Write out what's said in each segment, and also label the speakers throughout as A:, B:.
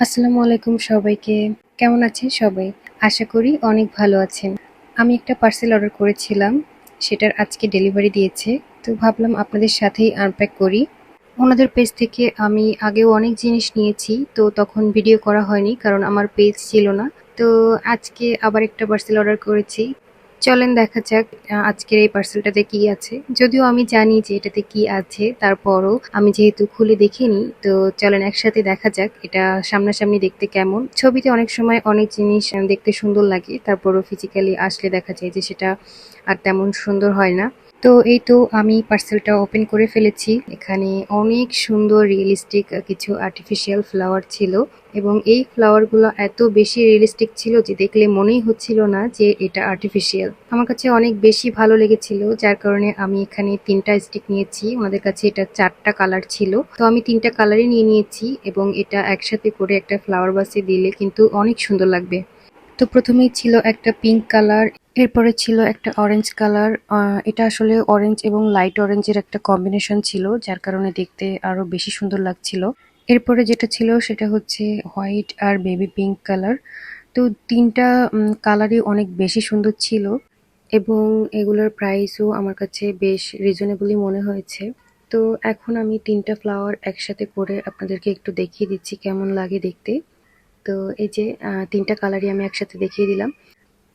A: আসসালামু আলাইকুম সবাইকে। কেমন আছেন সবাই? আশা করি অনেক ভালো আছেন। আমি একটা পার্সেল অর্ডার করেছিলাম। সেটার আজকে ডেলিভারি দিয়েছে। তো ভাবলাম আপনাদের সাথেই আনপ্যাক করি। ওনাদের পেজ থেকে আমি আগেও অনেক জিনিস নিয়েছি। তো তখন ভিডিও করা হয়নি কারণ আমার পেজ ছিল না। তো আজকে আবার একটা পার্সেল অর্ডার করেছি। চলেন দেখা যাক আজকের এই পার্সেলটাতে কি আছে। যদিও আমি জানি যে এটাতে কি আছে, তারপরও আমি যেহেতু খুলে দেখিনি, তো চলেন একসাথে দেখা যাক এটা সামনাসামনি দেখতে কেমন। ছবিতে অনেক সময় অনেক জিনিস দেখতে সুন্দর লাগে, তারপরও ফিজিক্যালি আসলে দেখা যায় যে সেটা আর তেমন সুন্দর হয় না। তো এই তো আমি পার্সেলটা ওপেন করে ফেলেছি। এখানে অনেক সুন্দর রিয়েলিস্টিক কিছু আর্টিফিশিয়াল ফ্লাওয়ার ছিল এবং এই ফ্লাওয়ারগুলো এত বেশি রিয়েলিস্টিক ছিল যে দেখলে মনেই হচ্ছিল না যে এটা আর্টিফিশিয়াল। আমার কাছে অনেক বেশি ভালো লেগেছিল, যার কারণে আমি এখানে ৩টা স্টিক নিয়েছি। ওনাদের কাছে এটা ৪টা কালার ছিল, তো আমি ৩টা কালারই নিয়ে নিয়েছি এবং এটা একসাথে করে একটা ফ্লাওয়ার বাসে দিলে কিন্তু অনেক সুন্দর লাগবে। তো প্রথমেই ছিল একটা পিঙ্ক কালার, এরপরে ছিল একটা অরেঞ্জ কালার। এটা আসলে অরেঞ্জ এবং লাইট অরেঞ্জের একটা কম্বিনেশন ছিল, যার কারণে দেখতে আরো বেশি সুন্দর লাগছিল। এরপরে যেটা ছিল সেটা হচ্ছে হোয়াইট আর বেবি পিঙ্ক কালার। তো ৩টা কালারই অনেক বেশি সুন্দর ছিল এবং এগুলোর প্রাইসও আমার কাছে বেশ রিজনেবলই মনে হয়েছে। তো এখন আমি ৩টা ফ্লাওয়ার একসাথে করে আপনাদেরকে একটু দেখিয়ে দিচ্ছি কেমন লাগে দেখতে। তো এই যে ৩টা কালারই আমি একসাথে দেখিয়ে দিলাম।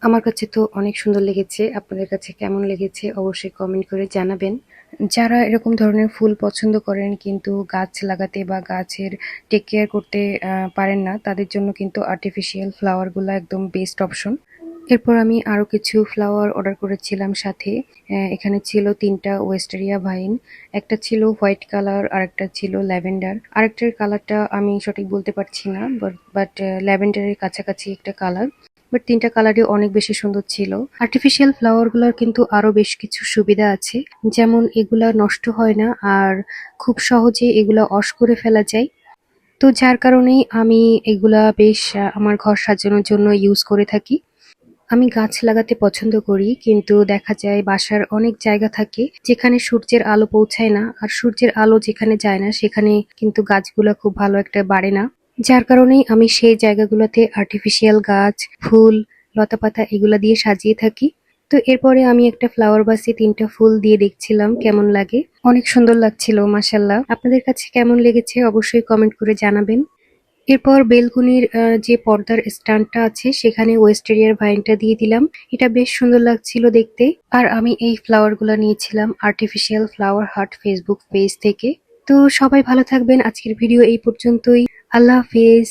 A: আমার কাছে তো অনেক সুন্দর লেগেছে। আপনাদের কাছে কেমন লেগেছে অবশ্যই কমেন্ট করে জানাবেন। যারা এরকম ধরনের ফুল পছন্দ করেন কিন্তু গাছ লাগাতে বা গাছের টেক কেয়ার করতে পারেন না, তাদের জন্য কিন্তু আর্টিফিশিয়াল ফ্লাওয়ারগুলো একদম বেস্ট অপশন। এরপর আমি আরো কিছু ফ্লাওয়ার অর্ডার করেছিলাম সাথে। এখানে ছিল ৩টা ওয়েস্টারিয়া ভাইন। একটা ছিল হোয়াইট কালার, আরেকটা ছিল ল্যাভেন্ডার। আরেকটার কালারটা আমি সঠিক বলতে পারছি না, বাট ল্যাভেন্ডারের কাছাকাছি একটা কালার। বাট ৩টা কালারই অনেক বেশি সুন্দর ছিল। আর্টিফিশিয়াল ফ্লাওয়ার গুলোর কিন্তু আরো বেশ কিছু সুবিধা আছে, যেমন এগুলা নষ্ট হয় না আর খুব সহজে এগুলা ওয়াশ করে ফেলা যায়। তো যার কারণেই আমি এগুলা বেশ আমার ঘর সাজানোর জন্য ইউজ করে থাকি। আমি গাছ লাগাতে পছন্দ করি, কিন্তু দেখা যায় বাসার অনেক জায়গা থাকে যেখানে সূর্যের আলো পৌঁছায় না, আর সূর্যের আলো যেখানে যায় না সেখানে কিন্তু গাছগুলা খুব ভালো একটা বাড়ে না। যার কারণেই আমি সেই জায়গাগুলোতে আর্টিফিশিয়াল গাছ, ফুল, লতাপাতা এগুলা দিয়ে সাজিয়ে থাকি। তো এরপরে আমি একটা ফ্লাওয়ার বাসে ৩টা ফুল দিয়ে দেখছিলাম কেমন লাগে। অনেক সুন্দর লাগছিল মাশাআল্লাহ। আপনাদের কাছে কেমন লেগেছে অবশ্যই কমেন্ট করে জানাবেন। এরপর বেলকনির যে পর্দার স্ট্যান্ডটা আছে সেখানে ওয়েস্টেরিয়ার ভাইনটা দিয়ে দিলাম। এটা বেশ সুন্দর লাগছিল দেখতে। আর আমি এই ফ্লাওয়ার গুলা নিয়েছিলাম artificial flower heart Facebook page থেকে। তো সবাই ভালো থাকবেন। আজকের ভিডিও এই পর্যন্তই। আল্লাহ হাফেজ।